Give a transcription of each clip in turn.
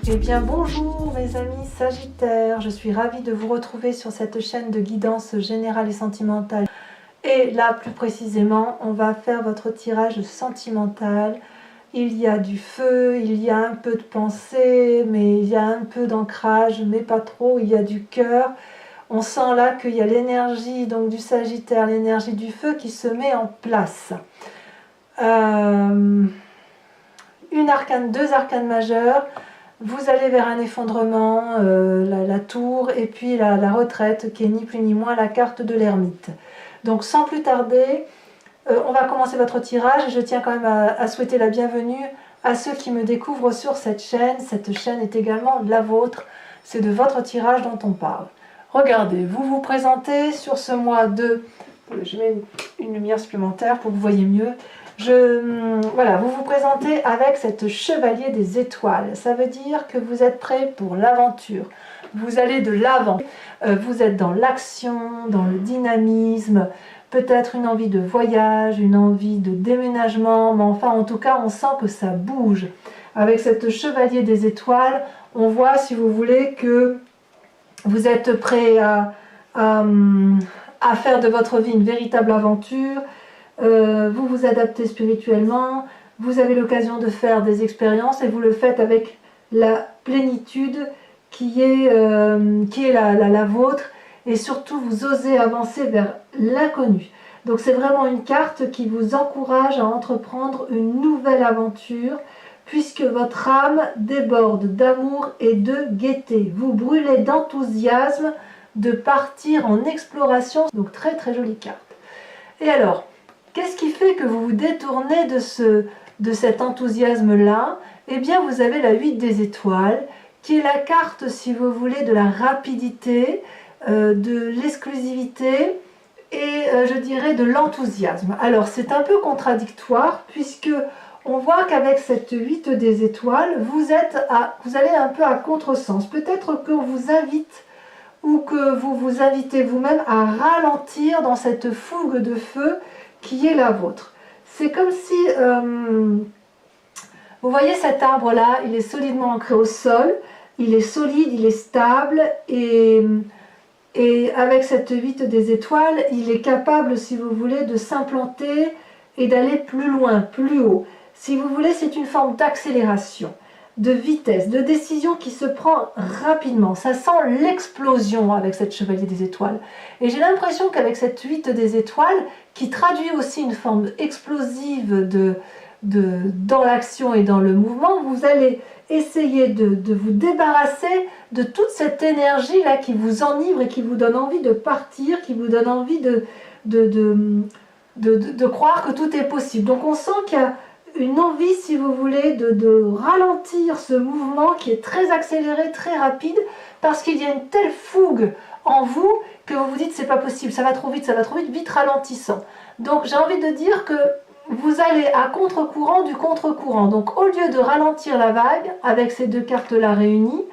Eh bien bonjour mes amis Sagittaires, je suis ravie de vous retrouver sur cette chaîne de guidance générale et sentimentale. Et là plus précisément, on va faire votre tirage sentimental. Il y a du feu, il y a un peu de pensée, mais il y a un peu d'ancrage, mais pas trop, il y a du cœur. On sent là qu'il y a l'énergie donc du Sagittaire, l'énergie du feu qui se met en place. Deux arcanes majeures. Vous allez vers un effondrement, la tour, et puis la retraite, qui est ni plus ni moins la carte de l'ermite. Donc sans plus tarder, on va commencer votre tirage. Je tiens quand même à souhaiter la bienvenue à ceux qui me découvrent sur cette chaîne. Cette chaîne est également la vôtre. C'est de votre tirage dont on parle. Regardez, vous vous présentez sur ce mois de... Je mets une lumière supplémentaire pour que vous voyez mieux. Voilà, vous vous présentez avec cette chevalier des étoiles. Ça veut dire que vous êtes prêt pour l'aventure. Vous allez de l'avant. Vous êtes dans l'action, dans le dynamisme, peut-être une envie de voyage, une envie de déménagement, mais enfin en tout cas on sent que ça bouge. Avec cette chevalier des étoiles, on voit, si vous voulez, que vous êtes prêt à faire de votre vie une véritable aventure. Vous vous adaptez spirituellement, vous avez l'occasion de faire des expériences et vous le faites avec la plénitude qui est la vôtre, et surtout vous osez avancer vers l'inconnu. Donc c'est vraiment une carte qui vous encourage à entreprendre une nouvelle aventure, puisque votre âme déborde d'amour et de gaieté. Vous brûlez d'enthousiasme de partir en exploration. Donc très très jolie carte. Et alors, qu'est-ce qui fait que vous vous détournez de cet enthousiasme-là? Eh bien, vous avez la 8 des étoiles, qui est la carte, si vous voulez, de la rapidité, de l'exclusivité et, je dirais, de l'enthousiasme. Alors, c'est un peu contradictoire, puisque on voit qu'avec cette 8 des étoiles, vous allez un peu à contresens. Peut-être qu'on vous invite ou que vous vous invitez vous-même à ralentir dans cette fougue de feu qui est la vôtre. C'est comme si, vous voyez cet arbre-là, il est solidement ancré au sol, il est solide, il est stable, et avec cette 8 des étoiles, il est capable, si vous voulez, de s'implanter et d'aller plus loin, plus haut. Si vous voulez, c'est une forme d'accélération, de vitesse, de décision qui se prend rapidement. Ça sent l'explosion avec cette chevalier des étoiles. Et j'ai l'impression qu'avec cette 8 des étoiles, qui traduit aussi une forme explosive dans l'action et dans le mouvement, vous allez essayer de vous débarrasser de toute cette énergie-là qui vous enivre et qui vous donne envie de partir, qui vous donne envie de croire que tout est possible. Donc on sent qu'il y a une envie, si vous voulez, de ralentir ce mouvement qui est très accéléré, très rapide, parce qu'il y a une telle fougue en vous que vous vous dites c'est pas possible, ça va trop vite, vite ralentissant. Donc j'ai envie de dire que vous allez à contre-courant du contre-courant. Donc au lieu de ralentir la vague avec ces deux cartes-là réunies,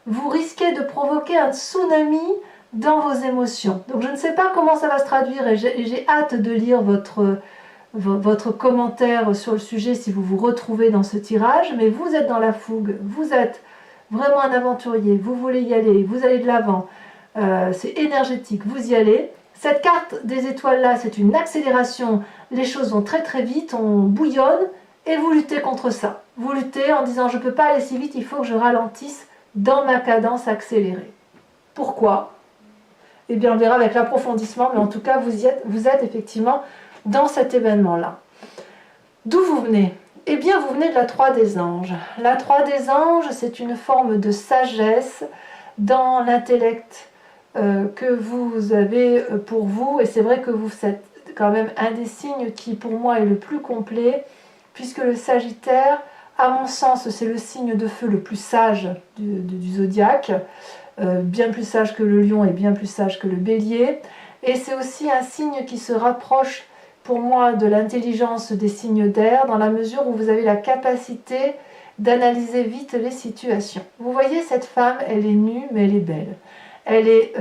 vous risquez de provoquer un tsunami dans vos émotions. Donc je ne sais pas comment ça va se traduire, et j'ai hâte de lire votre commentaire sur le sujet si vous vous retrouvez dans ce tirage, mais vous êtes dans la fougue, vous êtes vraiment un aventurier, vous voulez y aller, vous allez de l'avant, c'est énergétique, vous y allez. Cette carte des étoiles là, c'est une accélération, les choses vont très très vite, on bouillonne, et vous luttez contre ça. Vous luttez en disant je ne peux pas aller si vite, il faut que je ralentisse dans ma cadence accélérée. Pourquoi? Eh bien on verra avec l'approfondissement, mais en tout cas vous êtes effectivement dans cet événement-là. D'où vous venez? Eh bien, vous venez de la 3 des anges. La 3 des anges, c'est une forme de sagesse dans l'intellect que vous avez pour vous. Et c'est vrai que vous êtes quand même un des signes qui, pour moi, est le plus complet, puisque le Sagittaire, à mon sens, c'est le signe de feu le plus sage du zodiaque, bien plus sage que le lion et bien plus sage que le bélier. Et c'est aussi un signe qui se rapproche pour moi de l'intelligence des signes d'air, dans la mesure où vous avez la capacité d'analyser vite les situations. Vous voyez, cette femme, elle est nue, mais elle est belle. Elle est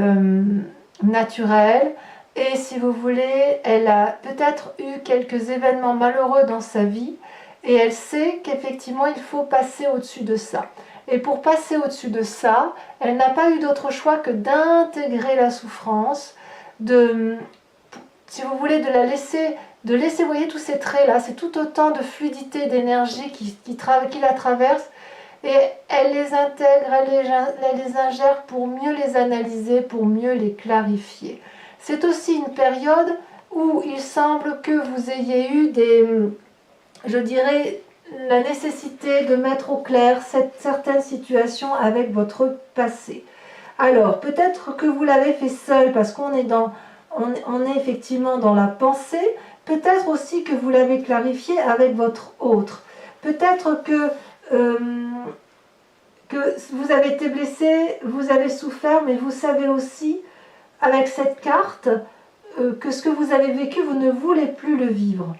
naturelle, et si vous voulez, elle a peut-être eu quelques événements malheureux dans sa vie, et elle sait qu'effectivement, il faut passer au-dessus de ça. Et pour passer au-dessus de ça, elle n'a pas eu d'autre choix que d'intégrer la souffrance, si vous voulez, de laisser, vous voyez tous ces traits là, c'est tout autant de fluidité, d'énergie qui la traverse, et elle les intègre, elle les ingère pour mieux les analyser, pour mieux les clarifier. C'est aussi une période où il semble que vous ayez eu je dirais, la nécessité de mettre au clair certaines situations avec votre passé. Alors, peut-être que vous l'avez fait seul parce qu'on est on est effectivement dans la pensée, peut-être aussi que vous l'avez clarifié avec votre autre. Peut-être que vous avez été blessé, vous avez souffert, mais vous savez aussi, avec cette carte, que ce que vous avez vécu, vous ne voulez plus le vivre.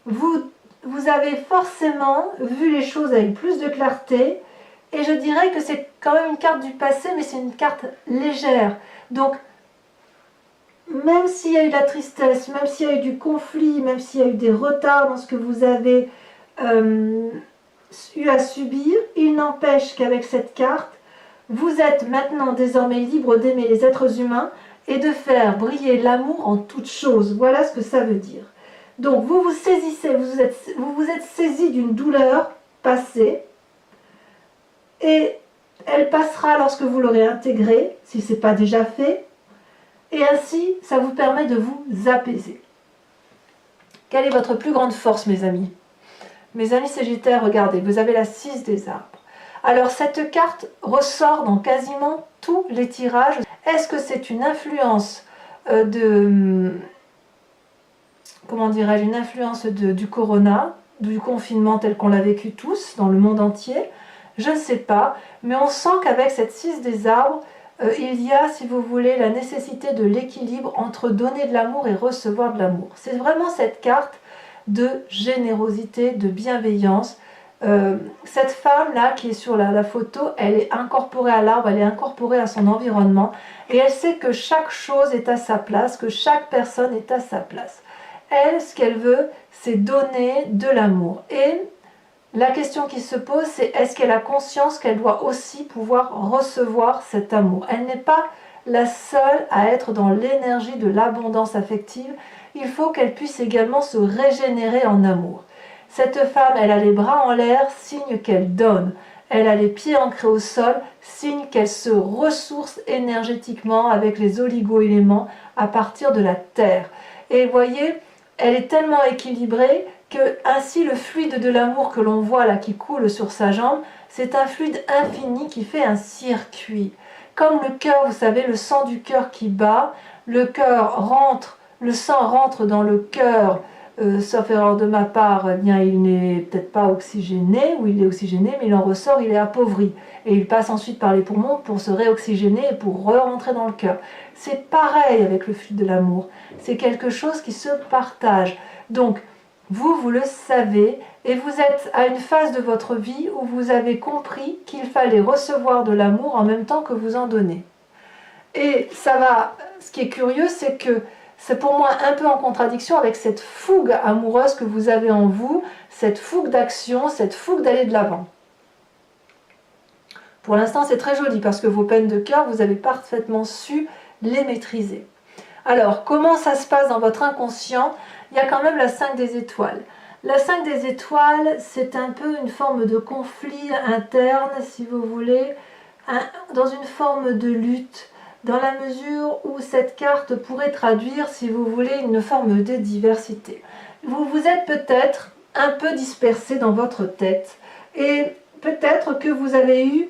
Vous avez forcément vu les choses avec plus de clarté, et je dirais que c'est quand même une carte du passé, mais c'est une carte légère. Donc, même s'il y a eu de la tristesse, même s'il y a eu du conflit, même s'il y a eu des retards dans ce que vous avez eu à subir, il n'empêche qu'avec cette carte, vous êtes maintenant désormais libre d'aimer les êtres humains et de faire briller l'amour en toutes choses. Voilà ce que ça veut dire. Donc vous vous saisissez, vous vous êtes saisi d'une douleur passée, et elle passera lorsque vous l'aurez intégrée, si ce n'est pas déjà fait, et ainsi ça vous permet de vous apaiser. Quelle est votre plus grande force, mes amis? Mes amis Sagittaires, regardez, vous avez la 6 des arbres. Alors cette carte ressort dans quasiment tous les tirages. Est-ce que c'est une influence comment dirais-je, une influence du corona, du confinement tel qu'on l'a vécu tous dans le monde entier? Je ne sais pas, mais on sent qu'avec cette 6 des arbres, il y a, si vous voulez, la nécessité de l'équilibre entre donner de l'amour et recevoir de l'amour. C'est vraiment cette carte de générosité, de bienveillance. Cette femme-là qui est sur la photo, elle est incorporée à l'arbre, elle est incorporée à son environnement, et elle sait que chaque chose est à sa place, que chaque personne est à sa place. Elle, ce qu'elle veut, c'est donner de l'amour. Et la question qui se pose, c'est est-ce qu'elle a conscience qu'elle doit aussi pouvoir recevoir cet amour? Elle n'est pas la seule à être dans l'énergie de l'abondance affective. Il faut qu'elle puisse également se régénérer en amour. Cette femme, elle a les bras en l'air, signe qu'elle donne. Elle a les pieds ancrés au sol, signe qu'elle se ressource énergétiquement avec les oligo-éléments à partir de la terre. Et vous voyez, elle est tellement équilibrée que ainsi le fluide de l'amour que l'on voit là qui coule sur sa jambe, c'est un fluide infini qui fait un circuit. Comme le cœur, vous savez, le sang du cœur qui bat, le sang rentre dans le cœur, sauf erreur de ma part, eh bien, il n'est peut-être pas oxygéné, ou il est oxygéné, mais il en ressort, il est appauvri. Et il passe ensuite par les poumons pour se réoxygéner et pour re-rentrer dans le cœur. C'est pareil avec le fluide de l'amour. C'est quelque chose qui se partage. Donc, vous le savez, et vous êtes à une phase de votre vie où vous avez compris qu'il fallait recevoir de l'amour en même temps que vous en donnez. Et ce qui est curieux, c'est que c'est pour moi un peu en contradiction avec cette fougue amoureuse que vous avez en vous, cette fougue d'action, cette fougue d'aller de l'avant. Pour l'instant, c'est très joli parce que vos peines de cœur, vous avez parfaitement su les maîtriser. Alors, comment ça se passe dans votre inconscient? Il y a quand même la 5 des étoiles. La 5 des étoiles, c'est un peu une forme de conflit interne, si vous voulez, dans une forme de lutte, dans la mesure où cette carte pourrait traduire, si vous voulez, une forme de diversité. Vous vous êtes peut-être un peu dispersé dans votre tête, et peut-être que vous avez eu...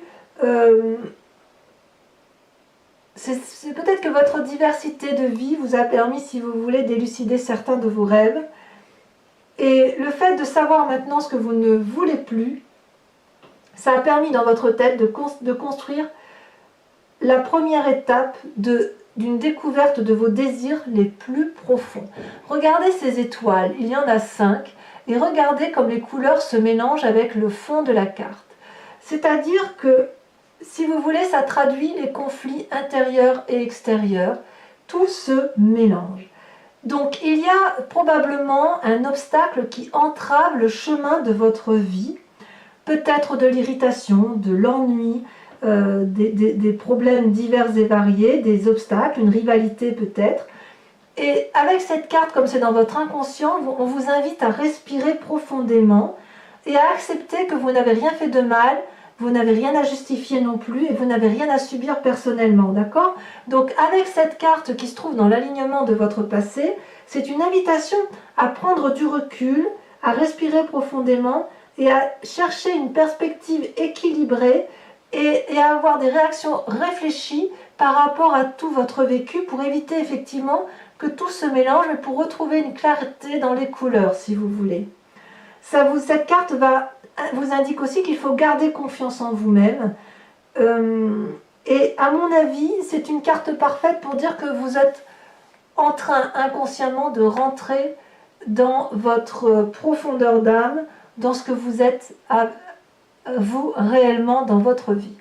c'est peut-être que votre diversité de vie vous a permis, si vous voulez, d'élucider certains de vos rêves. Et le fait de savoir maintenant ce que vous ne voulez plus, ça a permis dans votre tête de construire la première étape d'une découverte de vos désirs les plus profonds. Regardez ces étoiles, il y en a 5, et regardez comme les couleurs se mélangent avec le fond de la carte. C'est-à-dire que, si vous voulez, ça traduit les conflits intérieurs et extérieurs, tout se mélange. Donc il y a probablement un obstacle qui entrave le chemin de votre vie. peut-être de l'irritation, de l'ennui, des problèmes divers et variés, des obstacles, une rivalité peut-être. Et avec cette carte, comme c'est dans votre inconscient, on vous invite à respirer profondément et à accepter que vous n'avez rien fait de mal, vous n'avez rien à justifier non plus et vous n'avez rien à subir personnellement, d'accord? Donc avec cette carte qui se trouve dans l'alignement de votre passé, c'est une invitation à prendre du recul, à respirer profondément et à chercher une perspective équilibrée et à avoir des réactions réfléchies par rapport à tout votre vécu pour éviter effectivement que tout se mélange, mais pour retrouver une clarté dans les couleurs, si vous voulez. Cette carte vous indique aussi qu'il faut garder confiance en vous-même. Et à mon avis, c'est une carte parfaite pour dire que vous êtes en train inconsciemment de rentrer dans votre profondeur d'âme, dans ce que vous êtes vous réellement dans votre vie.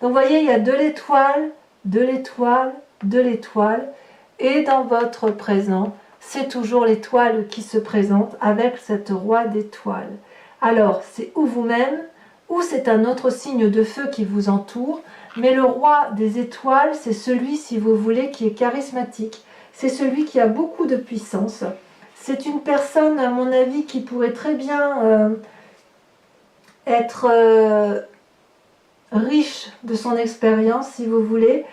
Donc vous voyez, il y a de l'étoile, de l'étoile, de l'étoile, et dans votre présent, c'est toujours l'étoile qui se présente avec cette roi d'étoiles. Alors, c'est ou vous-même, ou c'est un autre signe de feu qui vous entoure, mais le roi des étoiles, c'est celui, si vous voulez, qui est charismatique, c'est celui qui a beaucoup de puissance. C'est une personne, à mon avis, qui pourrait très bien être riche de son expérience, si vous voulez.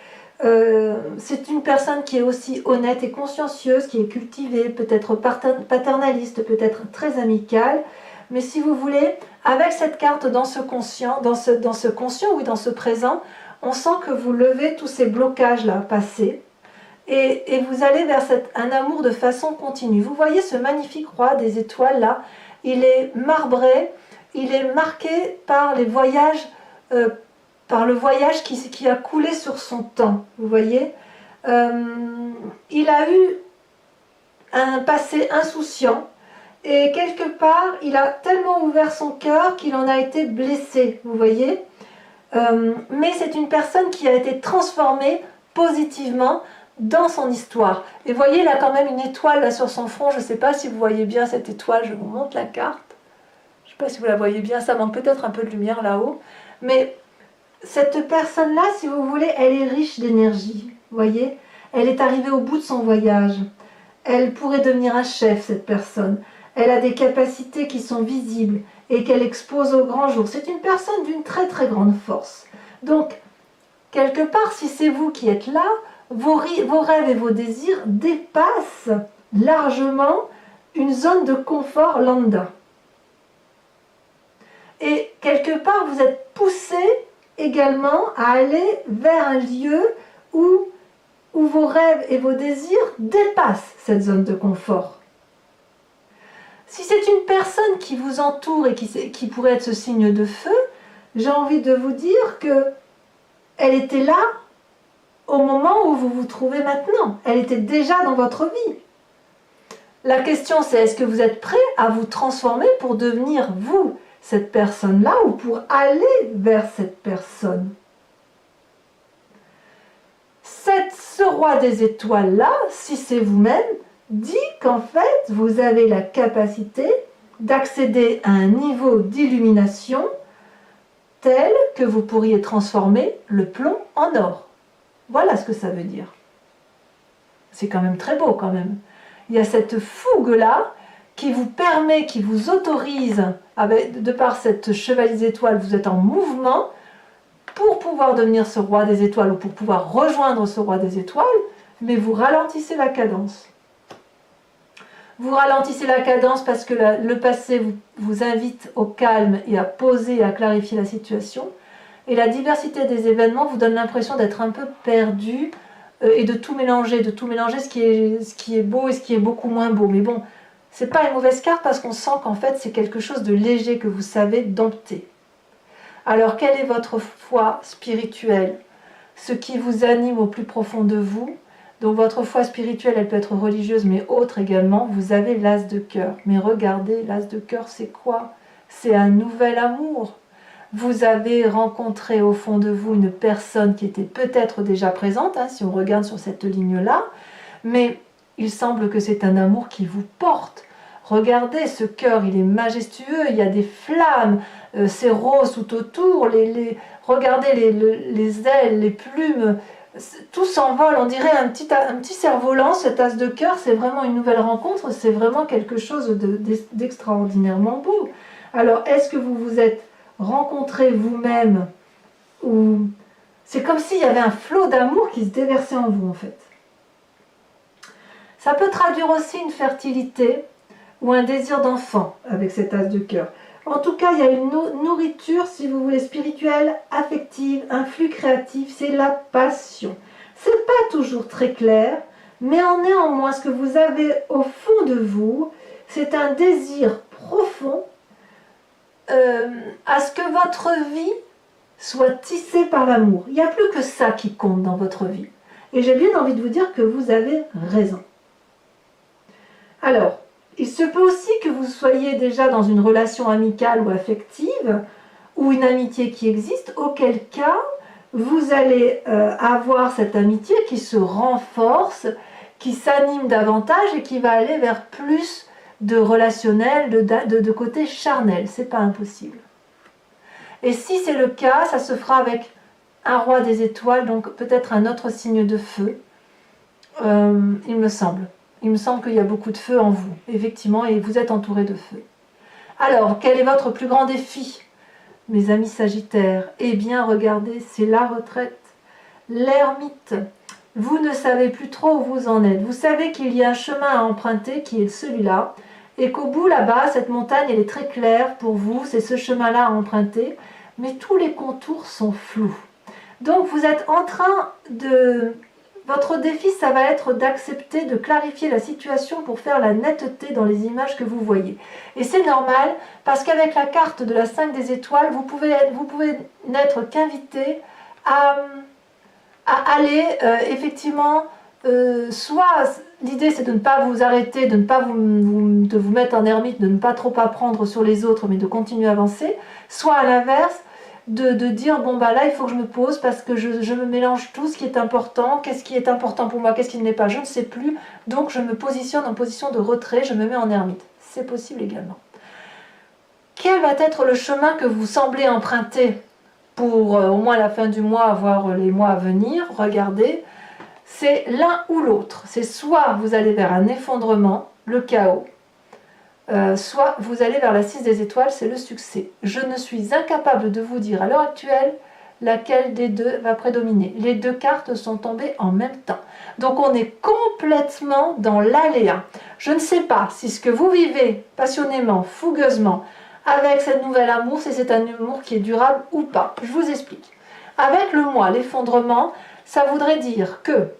C'est une personne qui est aussi honnête et consciencieuse, qui est cultivée, peut-être paternaliste, peut-être très amicale. Mais si vous voulez, avec cette carte dans ce conscient, dans ce conscient, oui, dans ce présent, on sent que vous levez tous ces blocages-là passés et vous allez vers un amour de façon continue. Vous voyez ce magnifique roi des étoiles là, il est marbré, il est marqué par les voyages, par le voyage qui a coulé sur son temps. Vous voyez, il a eu un passé insouciant. Et quelque part, il a tellement ouvert son cœur qu'il en a été blessé, vous voyez. Mais c'est une personne qui a été transformée positivement dans son histoire. Et vous voyez, il a quand même une étoile là sur son front. Je ne sais pas si vous voyez bien cette étoile, je vous montre la carte. Je ne sais pas si vous la voyez bien, ça manque peut-être un peu de lumière là-haut. Mais cette personne-là, si vous voulez, elle est riche d'énergie, vous voyez. Elle est arrivée au bout de son voyage. Elle pourrait devenir un chef, cette personne. Elle a des capacités qui sont visibles et qu'elle expose au grand jour. C'est une personne d'une très très grande force. Donc, quelque part, si c'est vous qui êtes là, vos rêves et vos désirs dépassent largement une zone de confort lambda. Et quelque part, vous êtes poussé également à aller vers un lieu où vos rêves et vos désirs dépassent cette zone de confort. Si c'est une personne qui vous entoure et qui pourrait être ce signe de feu, j'ai envie de vous dire que elle était là au moment où vous vous trouvez maintenant. Elle était déjà dans votre vie. La question c'est, est-ce que vous êtes prêt à vous transformer pour devenir vous, cette personne-là, ou pour aller vers cette personne? Ce roi des étoiles-là, si c'est vous-même, dit qu'en fait, vous avez la capacité d'accéder à un niveau d'illumination tel que vous pourriez transformer le plomb en or. Voilà ce que ça veut dire. C'est quand même très beau quand même. Il y a cette fougue-là qui vous permet, qui vous autorise, de par cette chevalier des étoiles, vous êtes en mouvement pour pouvoir devenir ce roi des étoiles ou pour pouvoir rejoindre ce roi des étoiles, mais vous ralentissez la cadence. Vous ralentissez la cadence parce que le passé vous invite au calme et à poser et à clarifier la situation. Et la diversité des événements vous donne l'impression d'être un peu perdu et de tout mélanger ce qui est beau et ce qui est beaucoup moins beau. Mais bon, c'est pas une mauvaise carte parce qu'on sent qu'en fait c'est quelque chose de léger que vous savez dompter. Alors quelle est votre foi spirituelle? Ce qui vous anime au plus profond de vous? Donc votre foi spirituelle, elle peut être religieuse, mais autre également. Vous avez l'as de cœur. Mais regardez, l'as de cœur, c'est quoi? C'est un nouvel amour. Vous avez rencontré au fond de vous une personne qui était peut-être déjà présente, si on regarde sur cette ligne-là, mais il semble que c'est un amour qui vous porte. Regardez, ce cœur, il est majestueux, il y a des flammes, c'est rose tout autour, regardez les ailes, les plumes, tout s'envole, on dirait un petit cerf-volant, cette as de cœur, c'est vraiment une nouvelle rencontre, c'est vraiment quelque chose d'extraordinairement beau. Alors, est-ce que vous vous êtes rencontrés vous-même, ou c'est comme s'il y avait un flot d'amour qui se déversait en vous, en fait. Ça peut traduire aussi une fertilité ou un désir d'enfant avec cette as de cœur. En tout cas, il y a une nourriture, si vous voulez, spirituelle, affective, un flux créatif, c'est la passion. C'est pas toujours très clair, mais en néanmoins, ce que vous avez au fond de vous, c'est un désir profond à ce que votre vie soit tissée par l'amour. Il n'y a plus que ça qui compte dans votre vie. Et j'ai bien envie de vous dire que vous avez raison. Alors, il se peut aussi que vous soyez déjà dans une relation amicale ou affective, ou une amitié qui existe, auquel cas, vous allez avoir cette amitié qui se renforce, qui s'anime davantage et qui va aller vers plus de relationnel, de côté charnel. C'est pas impossible. Et si c'est le cas, ça se fera avec un roi des étoiles, donc peut-être un autre signe de feu, il me semble. Il me semble qu'il y a beaucoup de feu en vous, effectivement, et vous êtes entouré de feu. Alors, quel est votre plus grand défi, mes amis Sagittaires? Eh bien, regardez, c'est la retraite, l'ermite. Vous ne savez plus trop où vous en êtes. Vous savez qu'il y a un chemin à emprunter qui est celui-là, et qu'au bout, là-bas, cette montagne, elle est très claire pour vous, c'est ce chemin-là à emprunter, mais tous les contours sont flous. Donc, vous êtes en train de... Votre défi, ça va être d'accepter, de clarifier la situation pour faire la netteté dans les images que vous voyez. Et c'est normal, parce qu'avec la carte de la 5 des étoiles, vous pouvez n'être qu'invité à aller, effectivement, soit l'idée c'est de ne pas vous arrêter, de ne pas de vous mettre en ermite, de ne pas trop apprendre sur les autres, mais de continuer à avancer, soit à l'inverse, de dire bon bah là il faut que je me pose parce que je me mélange tout ce qui est important, qu'est-ce qui est important pour moi, qu'est-ce qui ne l'est pas, je ne sais plus, donc je me positionne en position de retrait, je me mets en ermite. C'est possible également. Quel va être le chemin que vous semblez emprunter pour au moins la fin du mois, voire les mois à venir? Regardez, c'est l'un ou l'autre. C'est soit vous allez vers un effondrement, le chaos, soit vous allez vers la 6 des étoiles, c'est le succès. Je ne suis incapable de vous dire à l'heure actuelle laquelle des deux va prédominer. Les deux cartes sont tombées en même temps. Donc on est complètement dans l'aléa. Je ne sais pas si ce que vous vivez passionnément, fougueusement, avec cette nouvelle amour, si c'est un amour qui est durable ou pas. Je vous explique. Avec le mois, l'effondrement, ça voudrait dire que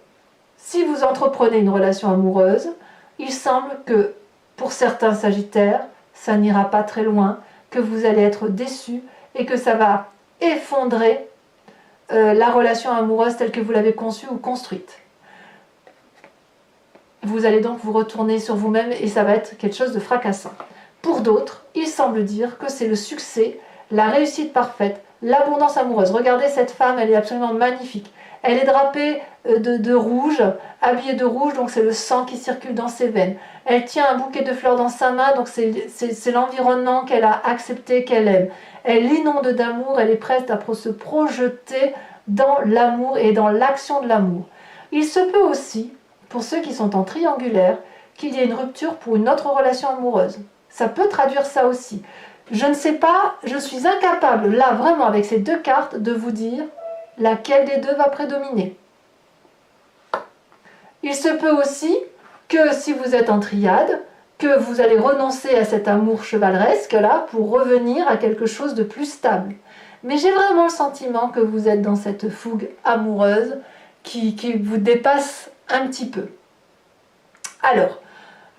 si vous entreprenez une relation amoureuse, il semble que pour certains Sagittaires, ça n'ira pas très loin, que vous allez être déçus et que ça va effondrer la relation amoureuse telle que vous l'avez conçue ou construite. Vous allez donc vous retourner sur vous-même et ça va être quelque chose de fracassant. Pour d'autres, il semble dire que c'est le succès, la réussite parfaite, l'abondance amoureuse. Regardez cette femme, elle est absolument magnifique. Elle est drapée de rouge, habillée de rouge, donc c'est le sang qui circule dans ses veines. Elle tient un bouquet de fleurs dans sa main, donc c'est l'environnement qu'elle a accepté, qu'elle aime. Elle l'inonde d'amour, elle est prête à se projeter dans l'amour et dans l'action de l'amour. Il se peut aussi, pour ceux qui sont en triangulaire, qu'il y ait une rupture pour une autre relation amoureuse. Ça peut traduire ça aussi. Je ne sais pas, je suis incapable, là, vraiment, avec ces deux cartes, de vous dire laquelle des deux va prédominer. Il se peut aussi que si vous êtes en triade, que vous allez renoncer à cet amour chevaleresque là pour revenir à quelque chose de plus stable. Mais j'ai vraiment le sentiment que vous êtes dans cette fougue amoureuse qui vous dépasse un petit peu. Alors,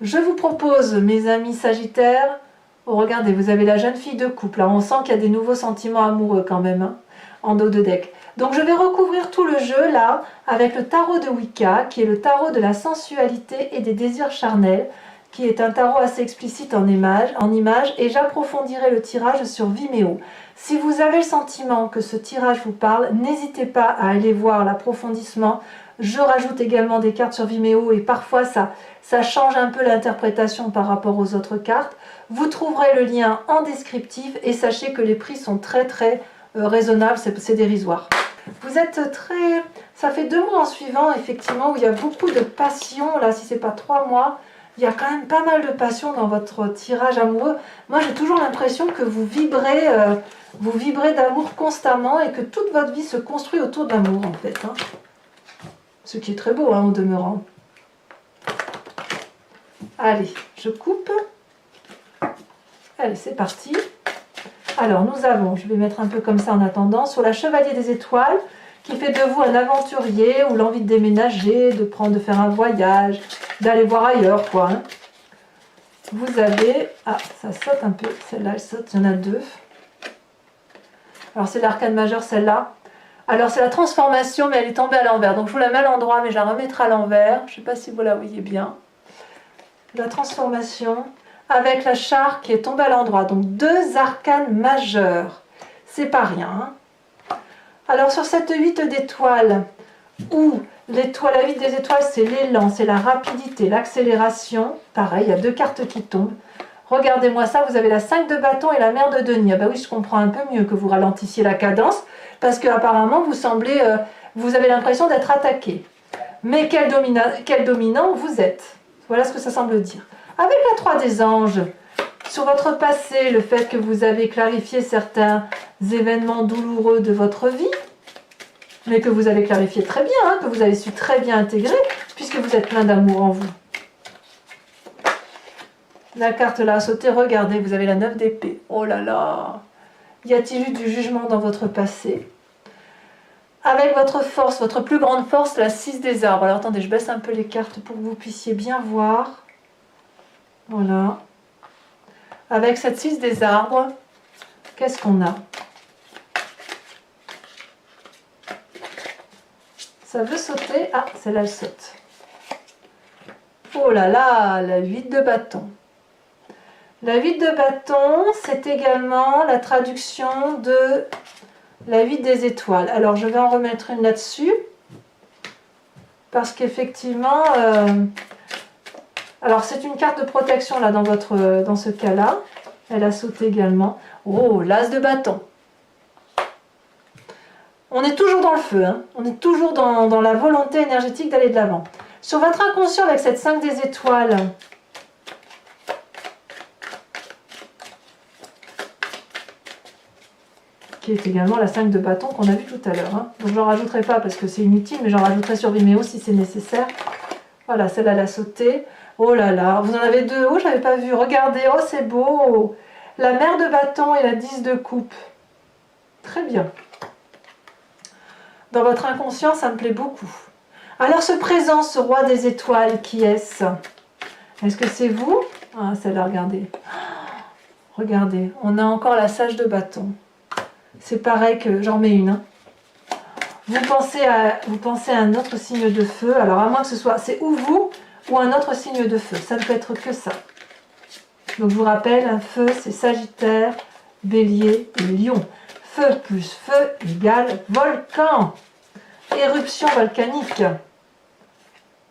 je vous propose, mes amis Sagittaires, oh, regardez, vous avez la jeune fille de couple, là, on sent qu'il y a des nouveaux sentiments amoureux quand même, hein, en dos de deck. Donc je vais recouvrir tout le jeu là avec le tarot de Wicca, qui est le tarot de la sensualité et des désirs charnels, qui est un tarot assez explicite en image, et j'approfondirai le tirage sur Vimeo. Si vous avez le sentiment que ce tirage vous parle, n'hésitez pas à aller voir l'approfondissement Je rajoute également des cartes sur Vimeo et parfois ça change un peu l'interprétation par rapport aux autres cartes. Vous trouverez le lien en descriptif et sachez que les prix sont très raisonnables, c'est dérisoire. Vous êtes très... Ça fait 2 mois en suivant, effectivement, où il y a beaucoup de passion. Là, si c'est pas 3 mois, il y a quand même pas mal de passion dans votre tirage amoureux. Moi, j'ai toujours l'impression que vous vibrez d'amour constamment et que toute votre vie se construit autour de l'amour, en fait. Hein. Ce qui est très beau, hein, au demeurant. Allez, je coupe. Allez, c'est parti. Alors, nous avons, je vais mettre un peu comme ça en attendant, sur la Chevalier des Étoiles, qui fait de vous un aventurier ou l'envie de déménager, de faire un voyage, d'aller voir ailleurs, quoi. Hein. Vous avez... Ah, ça saute un peu. Celle-là, elle saute. Il y en a 2. Alors, c'est l'arcane majeur, celle-là. Alors, c'est la transformation, mais elle est tombée à l'envers. Donc, je vous la mets à l'endroit, mais je la remettrai à l'envers. Je ne sais pas si vous la voyez bien. La transformation avec la char qui est tombée à l'endroit. Donc, 2 arcanes majeurs. C'est pas rien. Hein. Alors, sur cette 8 d'étoiles, où la 8 des étoiles, c'est l'élan, c'est la rapidité, l'accélération. Pareil, il y a 2 cartes qui tombent. Regardez-moi ça, vous avez la 5 de bâton et la mère de denier. Ah ben oui, je comprends un peu mieux que vous ralentissiez la cadence, parce qu'apparemment, vous avez l'impression d'être attaqué. Mais quel dominant vous êtes. Voilà ce que ça semble dire. Avec la 3 des anges, sur votre passé, le fait que vous avez clarifié certains événements douloureux de votre vie, mais que vous avez clarifié très bien, hein, que vous avez su très bien intégrer, puisque vous êtes plein d'amour en vous. La carte là a sauté, regardez, vous avez la 9 d'épée. Oh là là! Y a-t-il eu du jugement dans votre passé? Avec votre force, votre plus grande force, la 6 des arbres. Alors attendez, je baisse un peu les cartes pour que vous puissiez bien voir. Voilà. Avec cette 6 des arbres, qu'est-ce qu'on a? Ça veut sauter. Ah, celle-là, elle saute. Oh là là, la 8 de bâton. La 8 de bâton, c'est également la traduction de la 8 des étoiles. Alors, je vais en remettre une là-dessus. Parce qu'effectivement... alors, c'est une carte de protection là dans ce cas-là. Elle a sauté également. Oh, l'as de bâton. On est toujours dans le feu. Hein. On est toujours dans la volonté énergétique d'aller de l'avant. Sur votre inconscient avec cette 5 des étoiles... qui est également la 5 de bâton qu'on a vu tout à l'heure. Hein. Donc j'en rajouterai pas parce que c'est inutile, mais j'en rajouterai sur Vimeo si c'est nécessaire. Voilà, celle-là elle a sauté. Oh là là, vous en avez 2. Oh, j'avais pas vu. Regardez, oh c'est beau. La mère de bâton et la 10 de coupe. Très bien. Dans votre inconscient, ça me plaît beaucoup. Alors ce présent, ce roi des étoiles, qui est-ce? Est-ce que c'est vous? Ah, celle-là, regardez. Regardez, on a encore la sage de bâton. C'est pareil que j'en mets une. Hein. Vous pensez à un autre signe de feu. Alors à moins que ce soit, c'est ou vous ou un autre signe de feu. Ça ne peut être que ça. Donc je vous rappelle, un feu c'est Sagittaire, Bélier et Lion. Feu plus feu égale volcan. Éruption volcanique.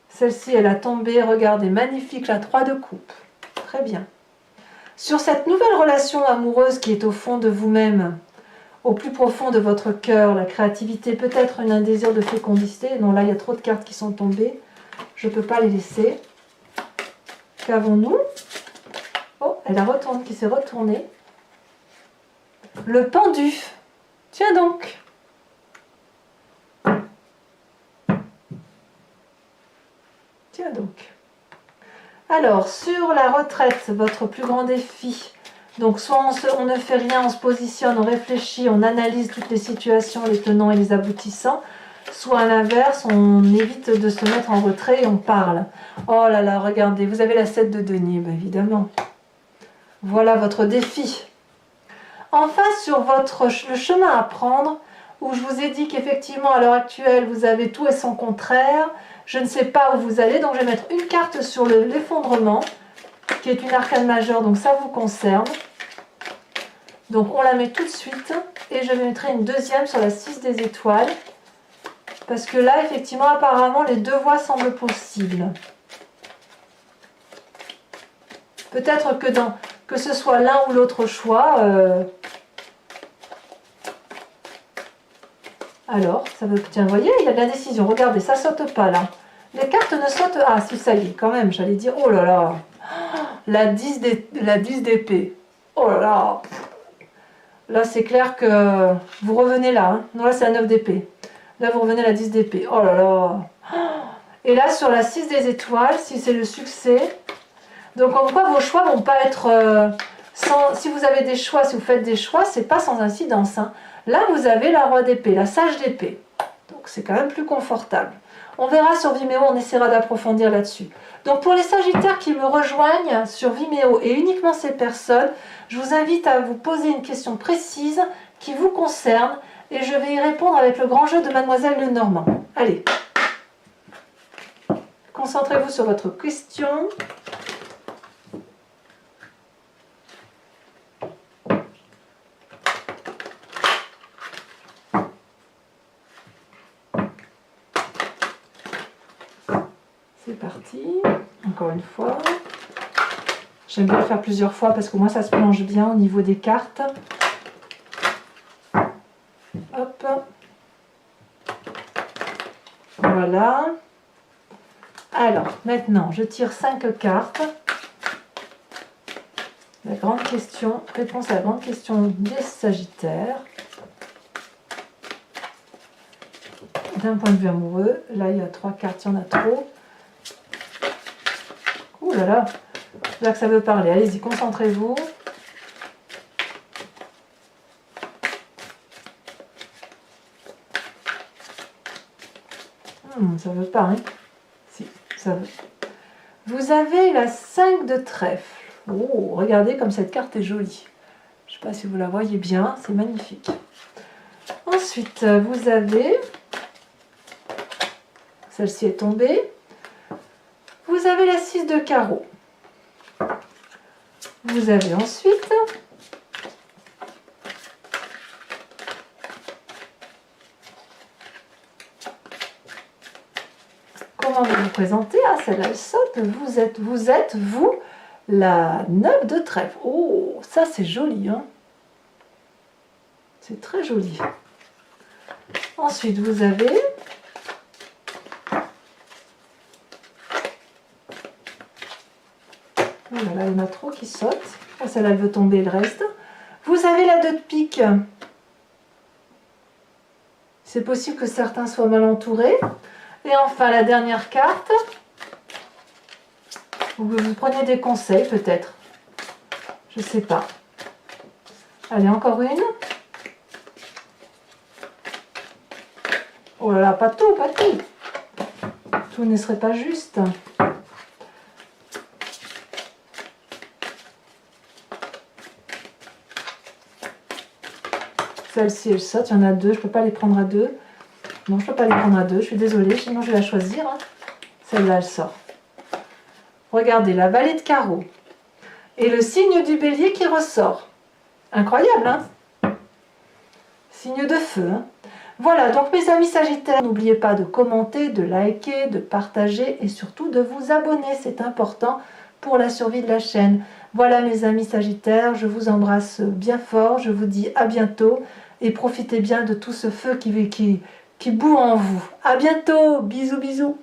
Celle-ci elle a tombé, regardez, magnifique, la 3 de coupe. Très bien. Sur cette nouvelle relation amoureuse qui est au fond de vous-même, au plus profond de votre cœur, la créativité, peut-être un désir de fécondité. Non, là, il y a trop de cartes qui sont tombées. Je ne peux pas les laisser. Qu'avons-nous? Oh, elle a retourné, qui s'est retournée. Le pendu. Tiens donc. Tiens donc. Alors, sur la retraite, votre plus grand défi... Donc soit on ne fait rien, on se positionne, on réfléchit, on analyse toutes les situations, les tenants et les aboutissants. Soit à l'inverse, on évite de se mettre en retrait et on parle. Oh là là, regardez, vous avez la 7 de denier, ben évidemment. Voilà votre défi. Enfin, sur le chemin à prendre, où je vous ai dit qu'effectivement, à l'heure actuelle, vous avez tout et son contraire. Je ne sais pas où vous allez, donc je vais mettre une carte sur l'effondrement, qui est une arcane majeure, donc ça vous concerne. Donc on la met tout de suite et je mettrai une deuxième sur la 6 des étoiles Parce que là, effectivement, apparemment, les deux voies semblent possibles. Peut-être que ce soit l'un ou l'autre choix. Alors, ça veut... Tiens, vous voyez, il y a de la décision. Regardez, ça saute pas là. Les cartes ne sautent... Ah, si, ça y est, quand même, j'allais dire... Oh là là, la 10 d'épée. Oh là là. Là, c'est clair que vous revenez là. Hein. Non, là, c'est la 9 d'épée. Là, vous revenez à la 10 d'épée. Oh là là. Et là, sur la 6 des étoiles, si c'est le succès... Donc, en quoi vos choix vont pas être... si vous avez des choix, si vous faites des choix, c'est pas sans incidence. Hein. Là, vous avez la roi d'épée, la sage d'épée. Donc, c'est quand même plus confortable. On verra sur Vimeo, on essaiera d'approfondir là-dessus. Donc, pour les Sagittaires qui me rejoignent sur Vimeo, et uniquement ces personnes, je vous invite à vous poser une question précise qui vous concerne, et je vais y répondre avec le grand jeu de Mademoiselle Lenormand. Allez, concentrez-vous sur votre question. C'est parti, encore une fois. J'aime bien le faire plusieurs fois parce que moi ça se plonge bien au niveau des cartes. Hop. Voilà. Alors, maintenant, je tire 5 cartes. La grande question, réponse à la grande question des Sagittaires. D'un point de vue amoureux, là il y a 3 cartes, il y en a trop. Ouh là là, là que ça veut parler. Allez-y, concentrez-vous. Ça veut pas, hein? Si, ça veut. Vous avez la 5 de trèfle. Oh, regardez comme cette carte est jolie. Je ne sais pas si vous la voyez bien, c'est magnifique. Ensuite, vous avez... Celle-ci est tombée. Vous avez la 6 de carreau. Vous avez ensuite comment vous présenter? Ah, celle-là, elle saute. Vous êtes, vous, la 9 de trèfle. Oh, ça, c'est joli, hein? C'est très joli. Ensuite, vous avez... Oh là là, il y en a trop qui sautent. Oh, celle-là, elle veut tomber le reste. Vous avez la 2 de pique. C'est possible que certains soient mal entourés. Et enfin, la dernière carte. Vous prenez des conseils, peut-être. Je ne sais pas. Allez, encore une. Oh là là, pas tout, pas tout. Tout ne serait pas juste. Celle-ci, elle saute. Il y en a 2. Je ne peux pas les prendre à 2. Non, je ne peux pas les prendre à 2. Je suis désolée. Sinon, je vais la choisir. Hein. Celle-là, elle sort. Regardez, la vallée de carreau. Et le signe du bélier qui ressort. Incroyable, hein? Signe de feu. Hein. Voilà, donc mes amis Sagittaires, n'oubliez pas de commenter, de liker, de partager et surtout de vous abonner. C'est important pour la survie de la chaîne. Voilà mes amis Sagittaires, je vous embrasse bien fort. Je vous dis à bientôt et profitez bien de tout ce feu qui bout en vous. À bientôt, bisous bisous.